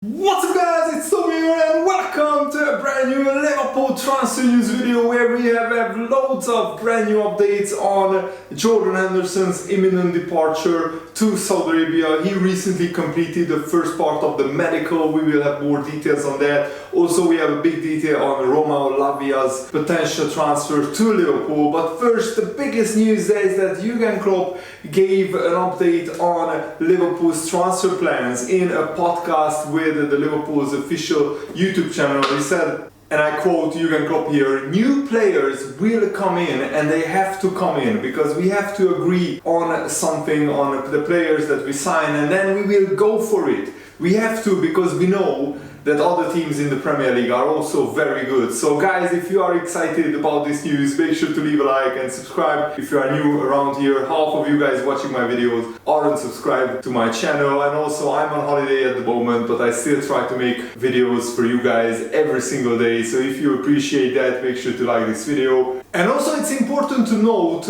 What's up guys, it's Tommy here and welcome to a brand new Liverpool transfer news video where we have loads of brand new updates on Jordan Henderson's imminent departure to Saudi Arabia. He recently completed the first part of the medical, we will have more details on that. Also we have a big detail on Lavia's potential transfer to Liverpool. But first, the biggest news is that Klopp gave an update on Liverpool's transfer plans in a podcast with the Liverpool's official YouTube channel. He said, and I quote Klopp here, "New players will come in and they have to come in because we have to agree on something on the players that we sign and then we will go for it. We have to because we know that other teams in the Premier League are also very good." So guys, if you are excited about this news, make sure to leave a like and subscribe. If you are new around here, half of you guys watching my videos aren't subscribed to my channel, and also I'm on holiday at the moment, but I still try to make videos for you guys every single day. So if you appreciate that, make sure to like this video. And also it's important to note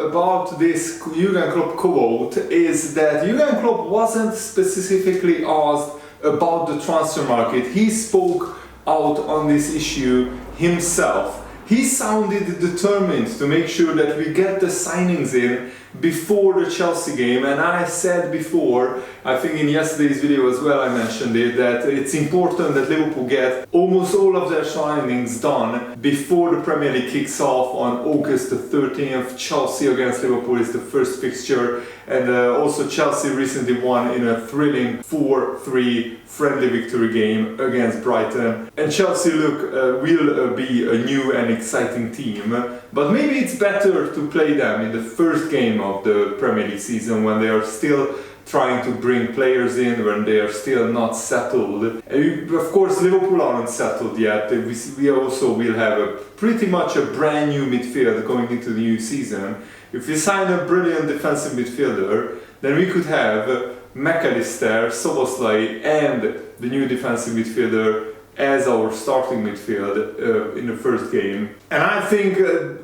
about this Jurgen Klopp quote is that Jurgen Klopp wasn't specifically asked about the transfer market. He spoke out on this issue himself. He sounded determined to make sure that we get the signings in before the Chelsea game, and I said before, I think in yesterday's video as well I mentioned it, that it's important that Liverpool get almost all of their signings done before the Premier League kicks off on August the 13th. Chelsea against Liverpool is the first fixture, and also Chelsea recently won in a thrilling 4-3 friendly victory game against Brighton. And Chelsea will be a new and exciting team, but maybe it's better to play them in the first game of the Premier League season when they are still trying to bring players in, when they are still not settled. Of course, Liverpool aren't settled yet. We also will have pretty much a brand new midfield going into the new season. If we sign a brilliant defensive midfielder, then we could have McAllister, Szoboszlai and the new defensive midfielder as our starting midfield in the first game. And I think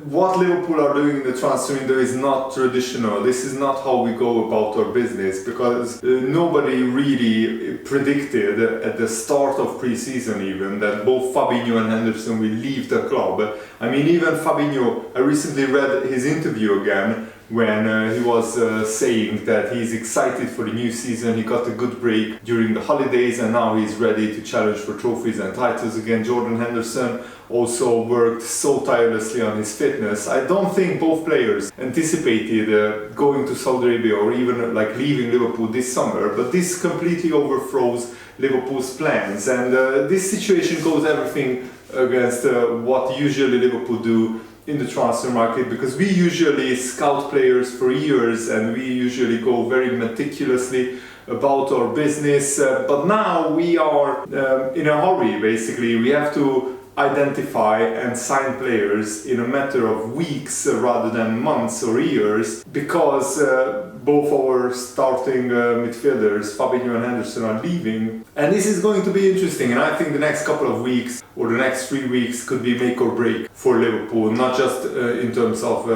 what Liverpool are doing in the transfer window is not traditional. This is not how we go about our business, because nobody really predicted at the start of pre-season even that both Fabinho and Henderson will leave the club. I mean, even Fabinho, I recently read his interview again when he was saying that he's excited for the new season. He got a good break during the holidays and now he's ready to challenge for trophies and titles again. Jordan Henderson also worked so tirelessly on his fitness. I don't think both players anticipated going to Saudi Arabia or even like leaving Liverpool this summer, but this completely overthrows Liverpool's plans, and this situation goes everything against what usually Liverpool do in the transfer market, because we usually scout players for years and we usually go very meticulously about our business, but now we are in a hurry. Basically, we have to identify and sign players in a matter of weeks rather than months or years, because both our starting midfielders, Fabinho and Henderson, are leaving. And this is going to be interesting, and I think the next couple of weeks or the next 3 weeks could be make or break for Liverpool, not just in terms of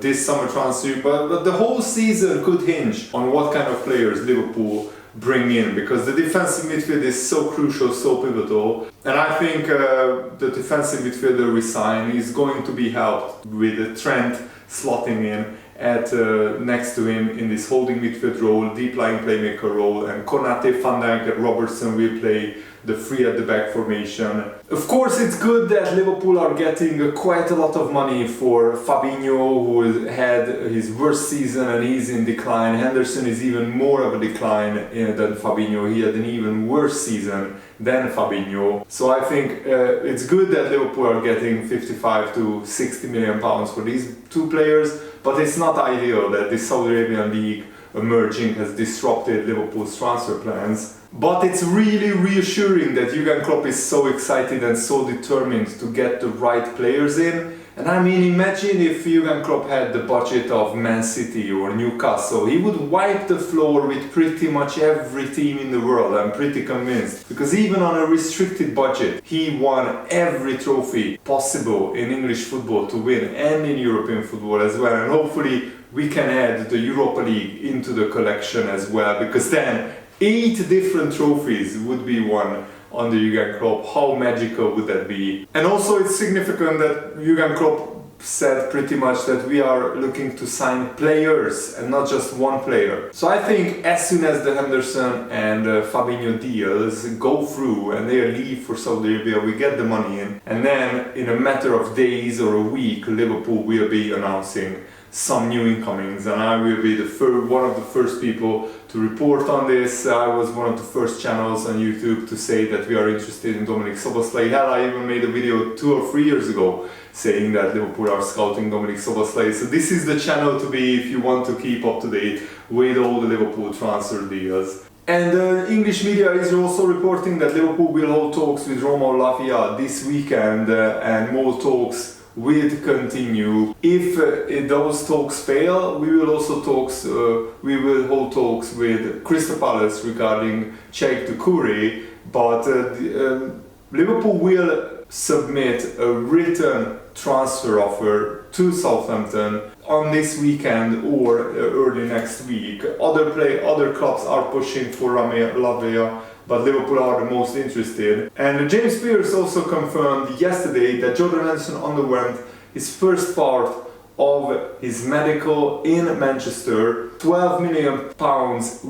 this summer transfer, but the whole season could hinge on what kind of players Liverpool bring in, because the defensive midfield is so crucial, so pivotal. And I think the defensive midfielder we sign is going to be helped with Trent slotting in at next to him in this holding midfield role, deep lying playmaker role, and Konate, Van Dijk and Robertson will play the three at the back formation. Of course, it's good that Liverpool are getting quite a lot of money for Fabinho, who had his worst season and he's in decline. Henderson is even more of a decline than Fabinho. He had an even worse season than Fabinho. So I think it's good that Liverpool are getting 55 to 60 million pounds for these two players, but it's not ideal that the Saudi Arabian League emerging has disrupted Liverpool's transfer plans. But it's really reassuring that Jurgen Klopp is so excited and so determined to get the right players in. And I mean, imagine if Jurgen Klopp had the budget of Man City or Newcastle. He would wipe the floor with pretty much every team in the world, I'm pretty convinced. Because even on a restricted budget, he won every trophy possible in English football to win, and in European football as well. And hopefully we can add the Europa League into the collection as well, because then 8 different trophies would be won under Jurgen Klopp. How magical would that be? And also it's significant that Jurgen Klopp said pretty much that we are looking to sign players and not just one player. So I think as soon as the Henderson and Fabinho deals go through and they leave for Saudi Arabia, we get the money in, and then in a matter of days or a week, Liverpool will be announcing some new incomings, and I will be one of the first people to report on this. I was one of the first channels on YouTube to say that we are interested in Dominic Szoboszlai. Hell, I even made a video 2 or 3 years ago saying that Liverpool are scouting Dominic Szoboszlai. So this is the channel to be if you want to keep up to date with all the Liverpool transfer deals. And English media is also reporting that Liverpool will hold talks with Roma Lavia this weekend, and more talks will continue. If those talks fail, we will hold talks with Crystal Palace regarding Cheikh Doucouré, but Liverpool will submit a written transfer offer to Southampton on this weekend or early next week. Other clubs are pushing for Lavia, but Liverpool are the most interested. And James Pearce also confirmed yesterday that Jordan Henderson underwent his first part of his medical in Manchester. £12 million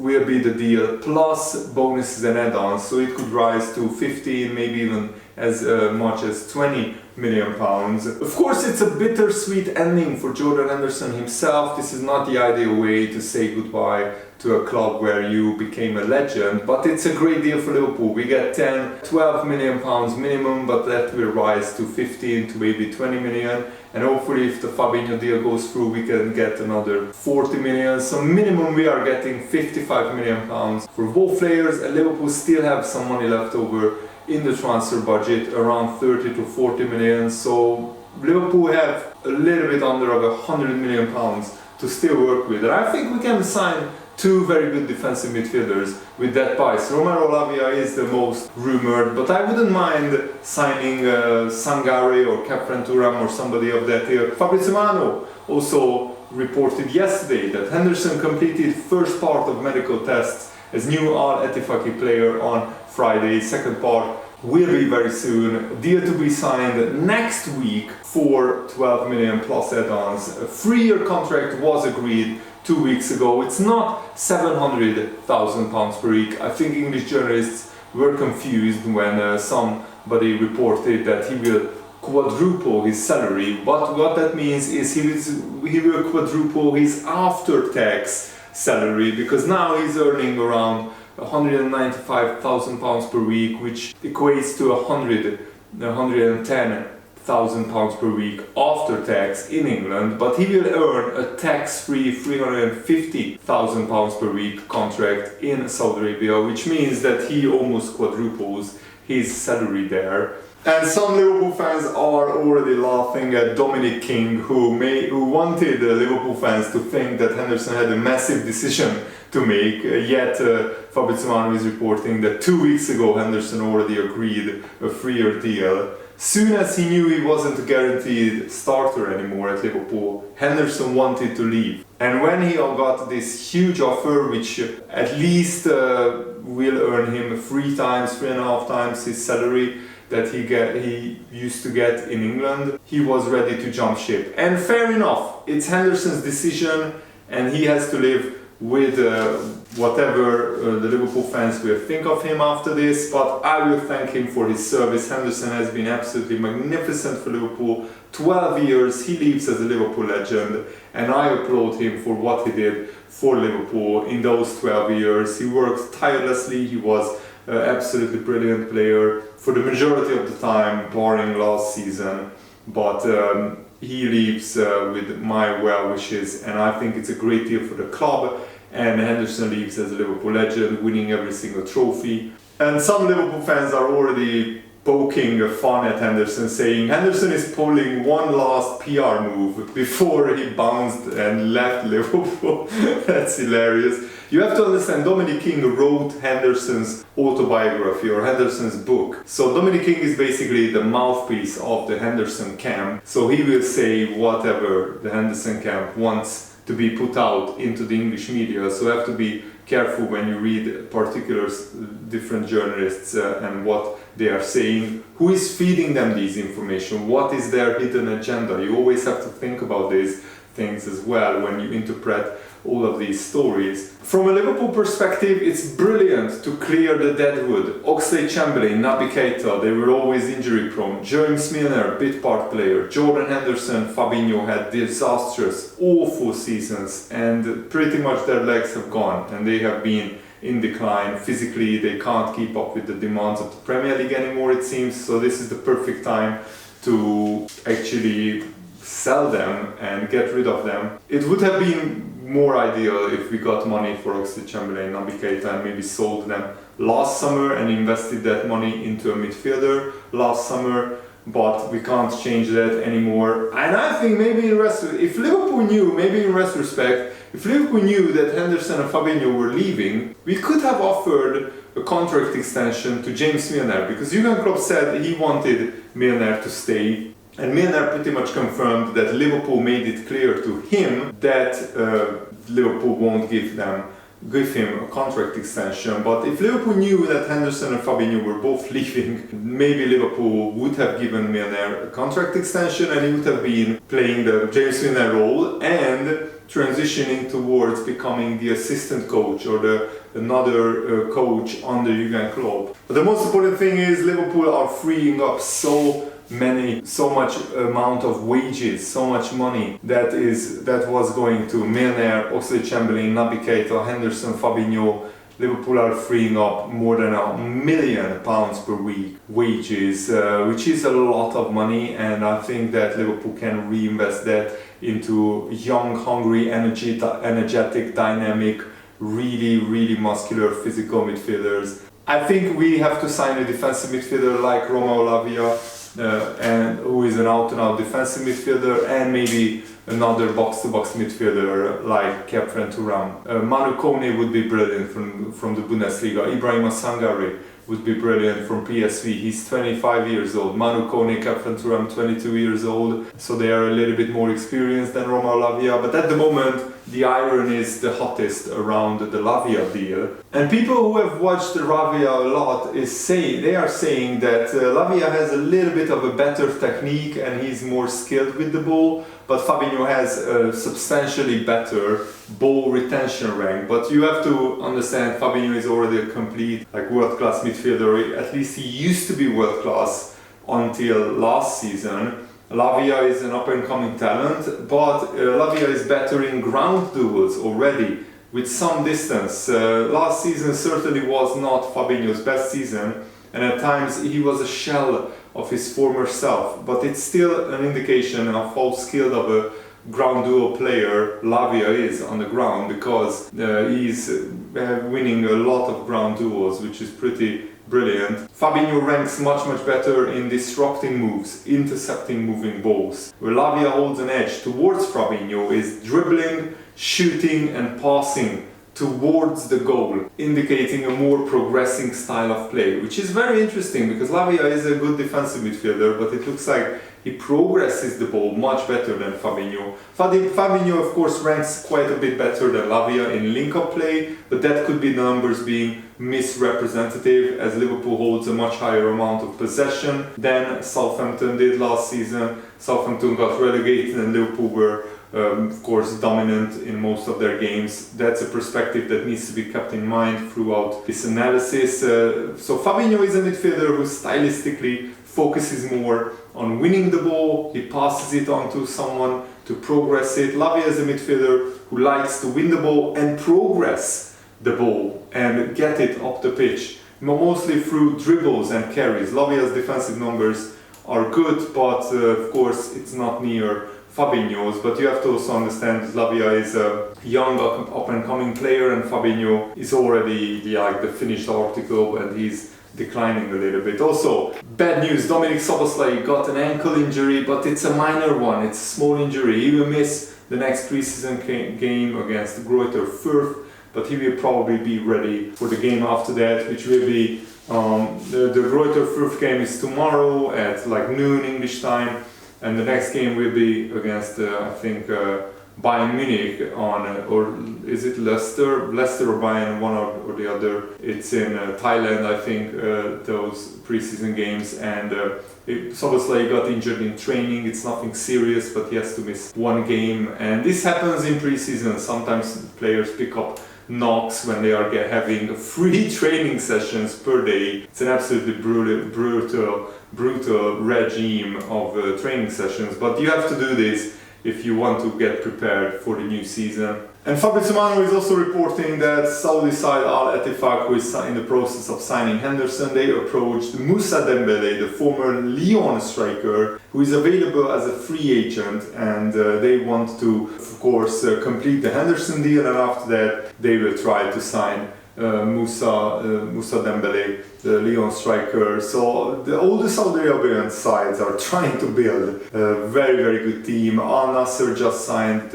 will be the deal, plus bonuses and add-ons, so it could rise to 15, maybe even as much as £20 million. Of course, it's a bittersweet ending for Jordan Henderson himself. This is not the ideal way to say goodbye to a club where you became a legend, but it's a great deal for Liverpool. We get 12 million pounds minimum, but that will rise to 15 to maybe 20 million, and hopefully if the Fabinho deal goes through we can get another 40 million. So minimum we are getting 55 million pounds for both players, and Liverpool still have some money left over in the transfer budget, around 30 to 40 million. So Liverpool have a little bit under of 100 million pounds to still work with, and I think we can sign 2 very good defensive midfielders with that price. Romero Lavia is the most rumoured, but I wouldn't mind signing Sangare or Khephren Thuram or somebody of that ilk. Fabrizio Romano also reported yesterday that Henderson completed first part of medical tests as new Al Ettifaqi player on Friday. Second part will be very soon. Deal to be signed next week for 12 million plus add-ons. A 3-year contract was agreed 2 weeks ago. It's not £700,000 per week. I think English journalists were confused when somebody reported that he will quadruple his salary. But what that means is he will quadruple his after-tax salary, because now he's earning around £195,000 per week, which equates to £110,000 per week after tax in England, but he will earn a tax-free £350,000 per week contract in Saudi Arabia, which means that he almost quadruples his salary there. And some Liverpool fans are already laughing at Dominic King, who wanted Liverpool fans to think that Henderson had a massive decision to make, yet Fabrizio Romano is reporting that 2 weeks ago Henderson already agreed a 3-year deal. Soon as he knew he wasn't a guaranteed starter anymore at Liverpool, Henderson wanted to leave. And when he got this huge offer, which at least will earn him 3.5 times his salary that he used to get in England, he was ready to jump ship. And fair enough, it's Henderson's decision, and he has to live with whatever the Liverpool fans will think of him after this, but I will thank him for his service. Henderson has been absolutely magnificent for Liverpool. 12 years, he leaves as a Liverpool legend, and I applaud him for what he did for Liverpool in those 12 years. He worked tirelessly, he was an absolutely brilliant player for the majority of the time, barring last season, but he leaves with my well wishes, and I think it's a great deal for the club. And Henderson leaves as a Liverpool legend, winning every single trophy. And some Liverpool fans are already poking fun at Henderson, saying Henderson is pulling one last PR move before he bounced and left Liverpool. That's hilarious. You have to understand, Dominic King wrote Henderson's autobiography or Henderson's book. So Dominic King is basically the mouthpiece of the Henderson camp. So he will say whatever the Henderson camp wants to be put out into the English media. So you have to be careful when you read particular different journalists and what they are saying. Who is feeding them these information? What is their hidden agenda? You always have to think about these things as well when you interpret all of these stories. From a Liverpool perspective, it's brilliant to clear the deadwood. Oxlade-Chamberlain, Naby Keita, they were always injury prone. James Milner, bit part player. Jordan Henderson, Fabinho had disastrous, awful seasons, and pretty much their legs have gone and they have been in decline. Physically, they can't keep up with the demands of the Premier League anymore, it seems. So this is the perfect time to actually sell them and get rid of them. It would have been more ideal if we got money for Oxlade-Chamberlain, Naby Keita, and maybe sold them last summer and invested that money into a midfielder last summer, but we can't change that anymore. And I think maybe if Liverpool knew, maybe in retrospect, if Liverpool knew that Henderson and Fabinho were leaving, we could have offered a contract extension to James Milner, because Jurgen Klopp said he wanted Milner to stay. And Milner pretty much confirmed that Liverpool made it clear to him that Liverpool won't give him a contract extension. But if Liverpool knew that Henderson and Fabinho were both leaving, maybe Liverpool would have given Milner a contract extension and he would have been playing the James Milner role and transitioning towards becoming the assistant coach or another coach under Jurgen Klopp. But the most important thing is Liverpool are freeing up so much amount of wages, so much money that was going to Milner, Oxlade-Chamberlain, Naby Keita, Henderson, Fabinho. Liverpool are freeing up more than £1 million per week wages, which is a lot of money, and I think that Liverpool can reinvest that into young, hungry, energetic, dynamic, really muscular, physical midfielders. I think we have to sign a defensive midfielder like Lavia, and who is an out-and-out defensive midfielder, and maybe another box-to-box midfielder like Kephren Thuram. Manu Kone would be brilliant from the Bundesliga. Ibrahim Sangare would be brilliant from PSV. He's 25 years old. Manu Kone, Kephren Thuram, 22 years old. So they are a little bit more experienced than Lavia. But at the moment, the iron is the hottest around the Lavia deal. And people who have watched Lavia a lot they are saying that Lavia has a little bit of a better technique and he's more skilled with the ball. But Fabinho has a substantially better ball retention rank. But you have to understand, Fabinho is already a complete world-class midfielder. At least he used to be world-class until last season. Lavia is an up-and-coming talent, but Lavia is better in ground duels already, with some distance. Last season certainly was not Fabinho's best season, and at times he was a shell of his former self, but it's still an indication of how skilled of a ground duel player Lavia is on the ground, because he's winning a lot of ground duels, which is pretty brilliant. Fabinho ranks much better in disrupting moves, intercepting moving balls. Where Lavia holds an edge towards Fabinho is dribbling, shooting and passing towards the goal, indicating a more progressing style of play, which is very interesting because Lavia is a good defensive midfielder, but it looks like he progresses the ball much better than Fabinho. Fabinho of course ranks quite a bit better than Lavia in link-up play, but that could be the numbers being misrepresentative, as Liverpool holds a much higher amount of possession than Southampton did last season. Southampton got relegated and Liverpool were of course dominant in most of their games. That's a perspective that needs to be kept in mind throughout this analysis. So Fabinho is a midfielder who stylistically focuses more on winning the ball. He passes it on to someone to progress it. Lavia is a midfielder who likes to win the ball and progress the ball and get it up the pitch, mostly through dribbles and carries. Lavia's defensive numbers are good, but of course it's not near Fabinho's. But you have to also understand that Lavia is a young up-and-coming player and Fabinho is already the finished article and he's declining a little bit. Also, bad news, Dominik Szoboszlai got an ankle injury, but it's a minor one, it's a small injury. He will miss the next preseason game against Greuther Fürth, but he will probably be ready for the game after that, which will be the Greuther Fürth game is tomorrow at noon English time, and the next game will be against I think Bayern Munich on, or is it Leicester or Bayern, one or the other. It's in Thailand, I think, those preseason games, and Szoboszlai got injured in training. It's nothing serious, but he has to miss one game, and this happens in preseason. Sometimes players pick up knocks when they are having 3 training sessions per day. It's an absolutely brutal regime of training sessions, but you have to do this if you want to get prepared for the new season. And Fabrizio Romano is also reporting that Saudi side Al Ettifaq, who is in the process of signing Henderson, they approached Moussa Dembele, the former Lyon striker, who is available as a free agent, and they want to, of course, complete the Henderson deal, and after that they will try to sign Moussa Dembele, the Lyon striker. So all the Saudi Arabian sides are trying to build a very good team. Al Nassr just signed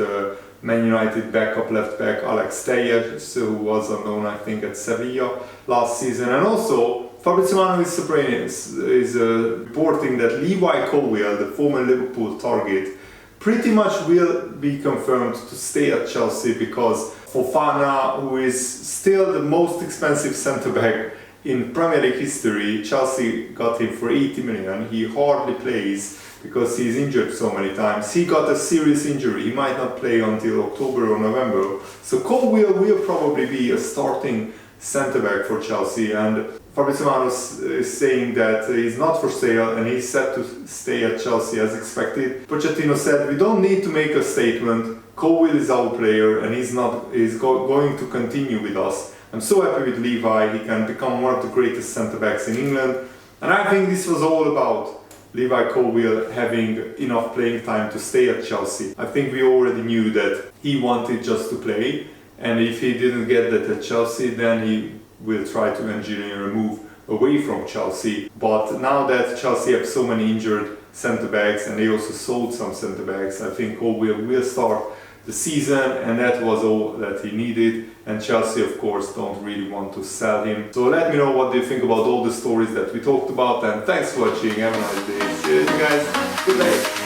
Man United backup left back Alex Telles, who was unknown, I think, at Sevilla last season. And also Fabrizio Romano is reporting that Levi Colwill, the former Liverpool target, pretty much will be confirmed to stay at Chelsea, because Fofana, who is still the most expensive centre-back in Premier League history, Chelsea got him for 80 million. He hardly plays because he's injured so many times. He got a serious injury. He might not play until October or November. So Colwill will probably be a starting centre-back for Chelsea, and Fabrizio Romano is saying that he's not for sale and he's set to stay at Chelsea as expected. Pochettino said, "We don't need to make a statement. Colwill is our player and he's going to continue with us. I'm so happy with Levi. He can become one of the greatest centre-backs in England." And I think this was all about Levi Colwill having enough playing time to stay at Chelsea. I think we already knew that he wanted just to play, and if he didn't get that at Chelsea, then he will try to engineer a move away from Chelsea. But now that Chelsea have so many injured centre-backs, and they also sold some centre-backs, I think Colwill will start the season, and that was all that he needed. And Chelsea, of course, don't really want to sell him. So let me know what you think about all the stories that we talked about, and thanks for watching. Have a nice day. See you guys. Good day.